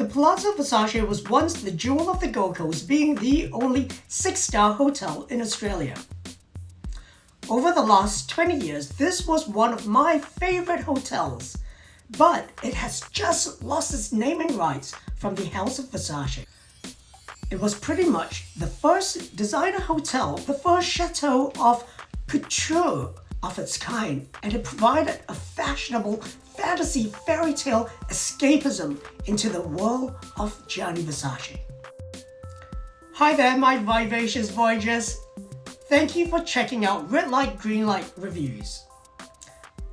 The Palazzo Versace was once the jewel of the Gold Coast, being the only 6-star hotel in Australia. Over the last 20 years, this was one of my favorite hotels, but it has just lost its naming rights from the House of Versace. It was pretty much the first designer hotel, the first chateau of couture of its kind, and it provided a fashionable fantasy fairy tale escapism into the world of Gianni Versace. Hi there, my vivacious voyagers. Thank you for checking out Red Light, Green Light reviews.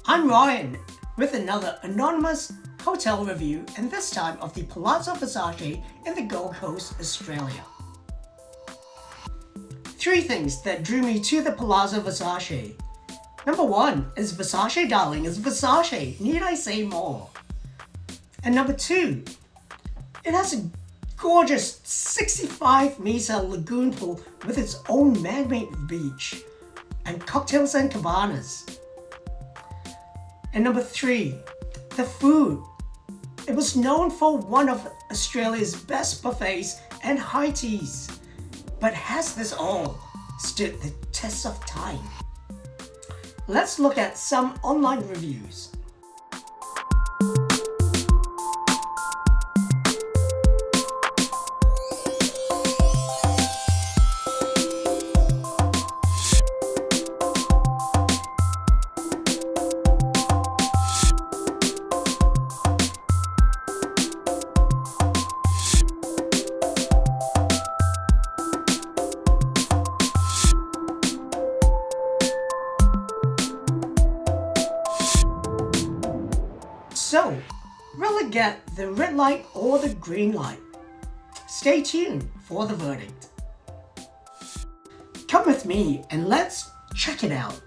I'm Ryan with another anonymous hotel review, and this time of the Palazzo Versace in the Gold Coast, Australia. 3 things that drew me to the Palazzo Versace. Number 1 is Versace, darling, is Versace. Need I say more? And number 2, it has a gorgeous 65-meter lagoon pool with its own man-made beach and cocktails and cabanas. And number 3, the food. It was known for one of Australia's best buffets and high teas, but has this all stood the test of time? Let's look at some online reviews. So, will it get the red light or the green light? Stay tuned for the verdict. Come with me and let's check it out.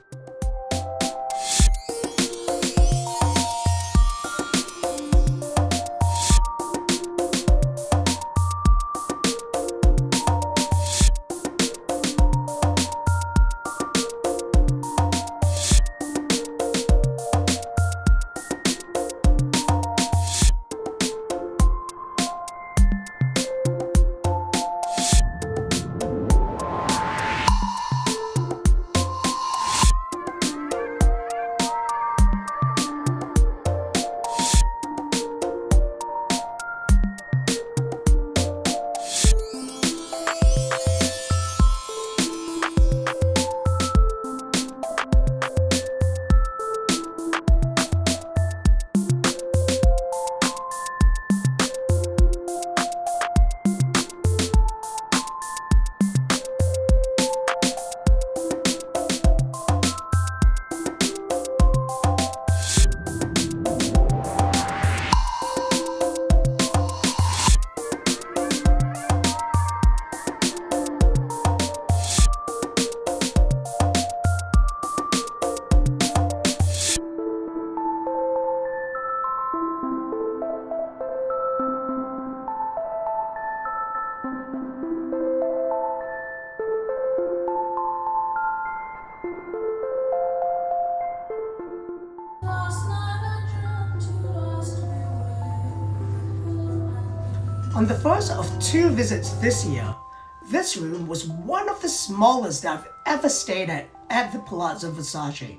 On the first of 2 visits this year, this room was one of the smallest I've ever stayed at the Palazzo Versace.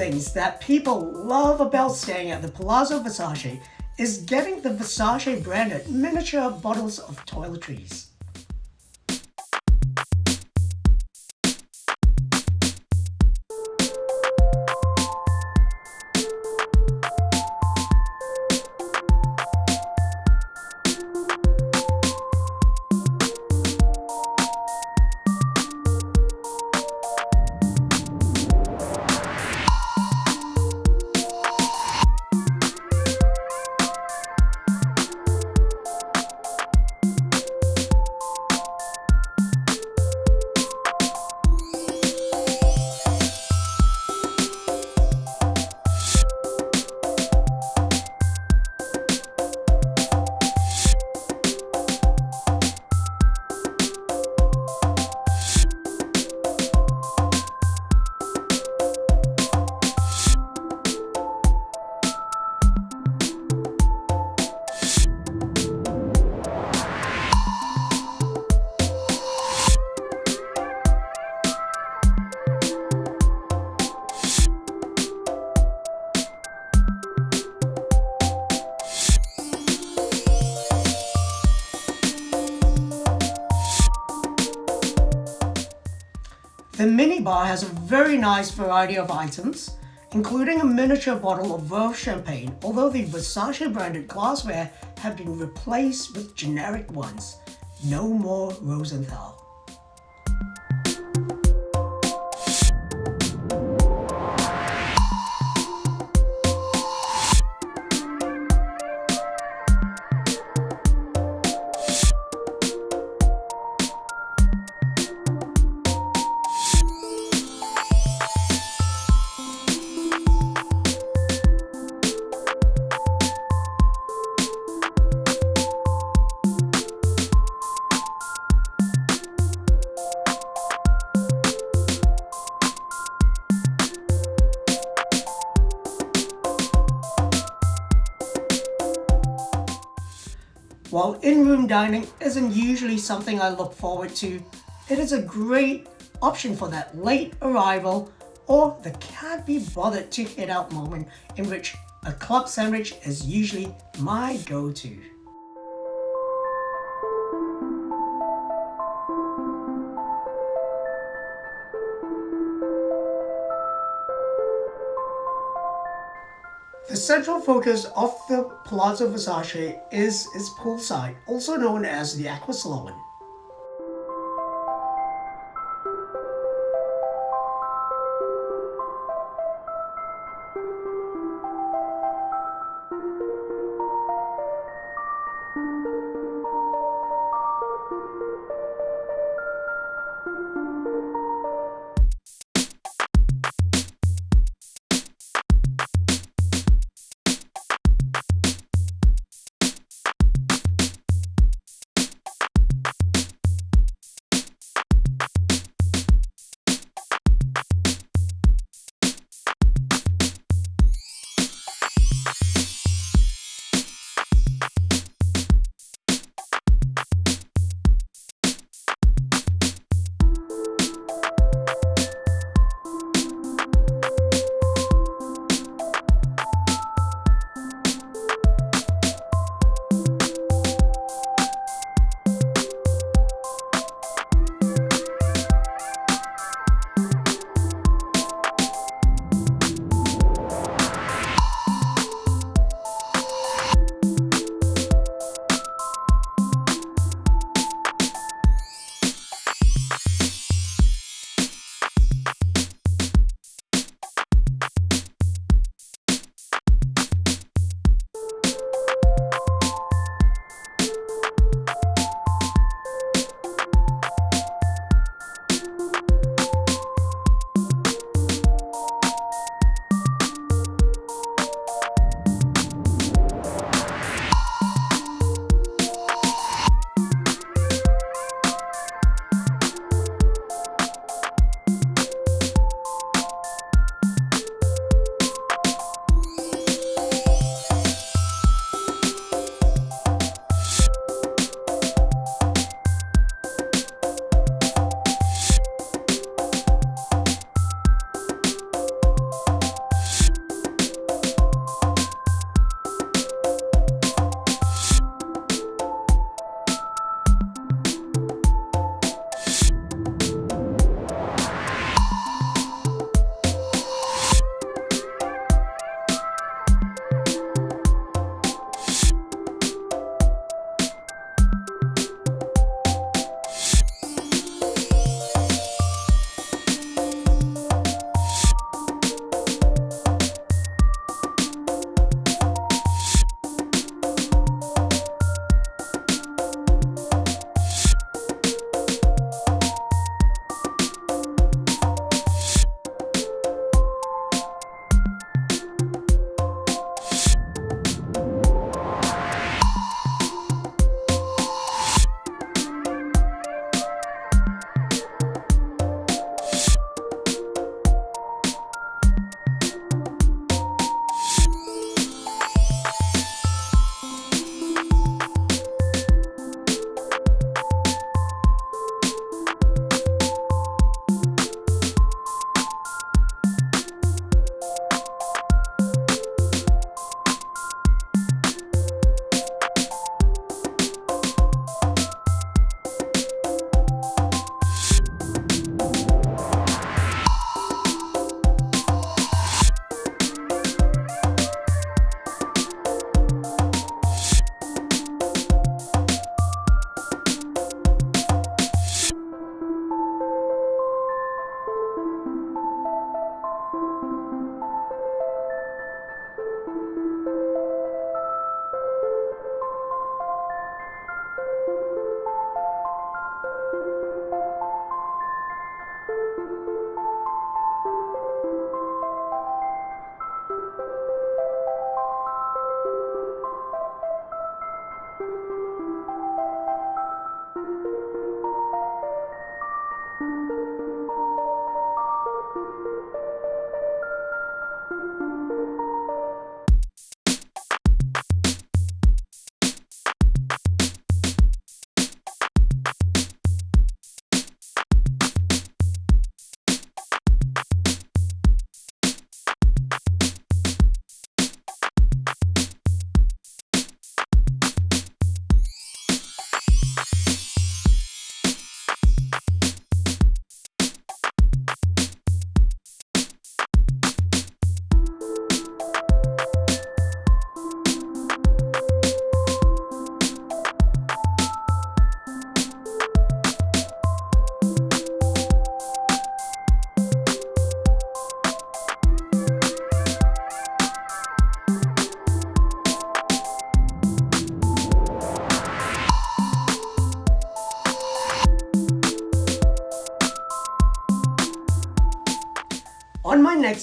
things that people love about staying at the Palazzo Versace is getting the Versace branded miniature bottles of toiletries. The minibar has a very nice variety of items, including a miniature bottle of Veuve champagne, although the Versace branded glassware have been replaced with generic ones. No more Rosenthal. While in-room dining isn't usually something I look forward to, it is a great option for that late arrival or the can't be bothered to head out moment in which a club sandwich is usually my go-to. The central focus of the Palazzo Versace is its poolside, also known as the Aqua Salon.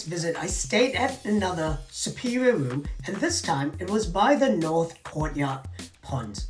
visit, I stayed at another superior room, and this time it was by the North Courtyard Pond.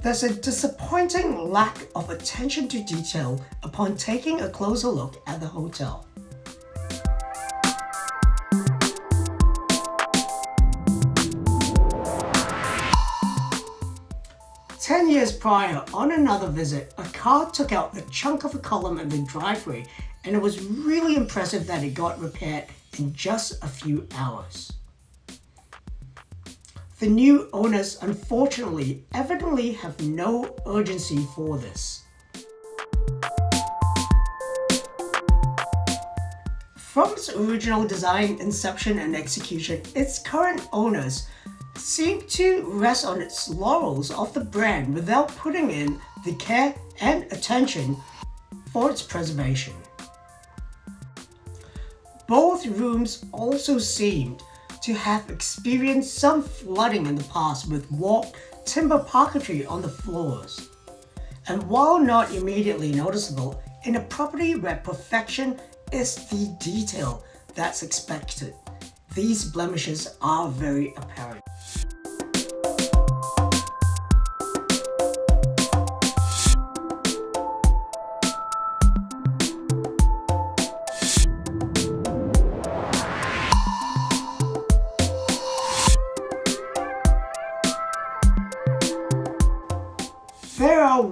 There's a disappointing lack of attention to detail upon taking a closer look at the hotel. Ten years prior, on another visit, a car took out a chunk of a column in the driveway, and it was really impressive that it got repaired in just a few hours. The new owners, unfortunately, evidently have no urgency for this. From its original design, inception, and execution, its current owners seem to rest on its laurels of the brand without putting in the care and attention for its preservation. Both rooms also seemed to have experienced some flooding in the past with warped timber parquetry on the floors. And while not immediately noticeable, in a property where perfection is the detail that's expected, these blemishes are very apparent.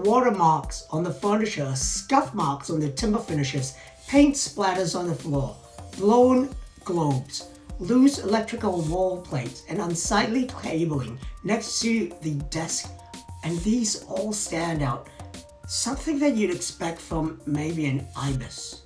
watermarks on the furniture, scuff marks on the timber finishes, paint splatters on the floor, blown globes, loose electrical wall plates, and unsightly cabling next to the desk, and these all stand out. Something that you'd expect from maybe an ibis.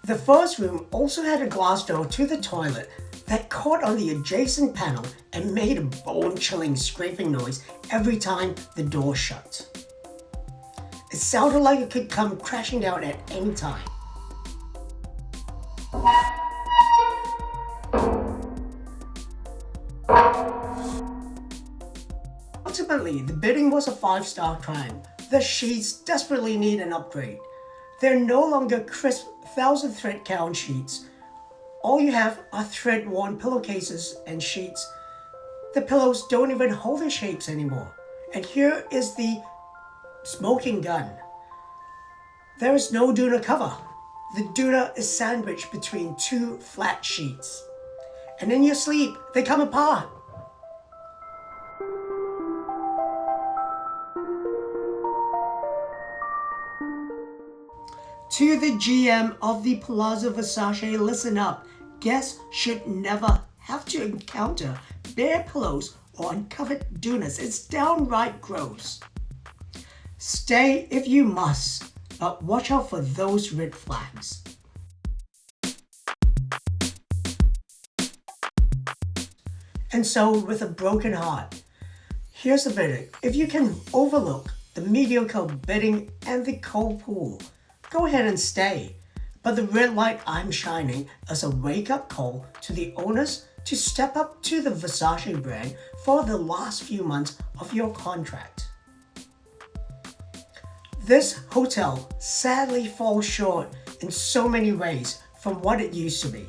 The first room also had a glass door to the toilet that caught on the adjacent panel and made a bone-chilling scraping noise every time the door shut. It sounded like it could come crashing down at any time. Ultimately, the bidding was a 5-star climb. The sheets desperately need an upgrade. They're no longer crisp 1,000 thread count sheets. All you have are thread-worn pillowcases and sheets. The pillows don't even hold their shapes anymore. And here is the smoking gun. There is no Doona cover. The Doona is sandwiched between 2 flat sheets. And in your sleep, they come apart. To the GM of the Palazzo Versace, listen up. Guests should never have to encounter bare pillows or uncovered Doonas. It's downright gross. Stay if you must, but watch out for those red flags. And so, with a broken heart, here's the verdict. If you can overlook the mediocre bedding and the cold pool, go ahead and stay. But the red light I'm shining is a wake-up call to the owners to step up to the Versace brand for the last few months of your contract. This hotel sadly falls short in so many ways from what it used to be.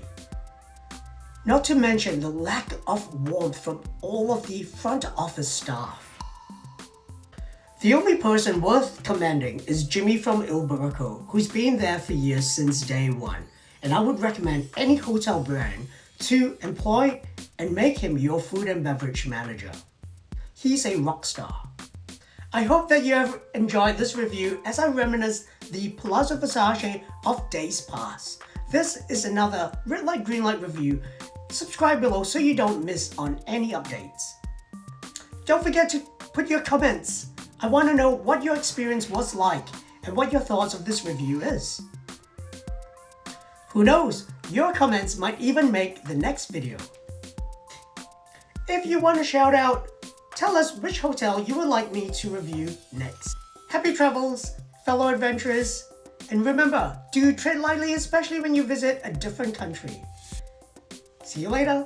Not to mention the lack of warmth from all of the front office staff. The only person worth commending is Jimmy from Il Barocco, who's been there for years since day one, and I would recommend any hotel brand to employ and make him your food and beverage manager. He's a rock star. I hope that you have enjoyed this review as I reminisce the Palazzo Versace of days past. This is another red light, green light review. Subscribe below so you don't miss on any updates. Don't forget to put your comments. I want to know what your experience was like and what your thoughts of this review is. Who knows, your comments might even make the next video. If you want to shout out, tell us which hotel you would like me to review next. Happy travels, fellow adventurers, and remember, do tread lightly, especially when you visit a different country. See you later.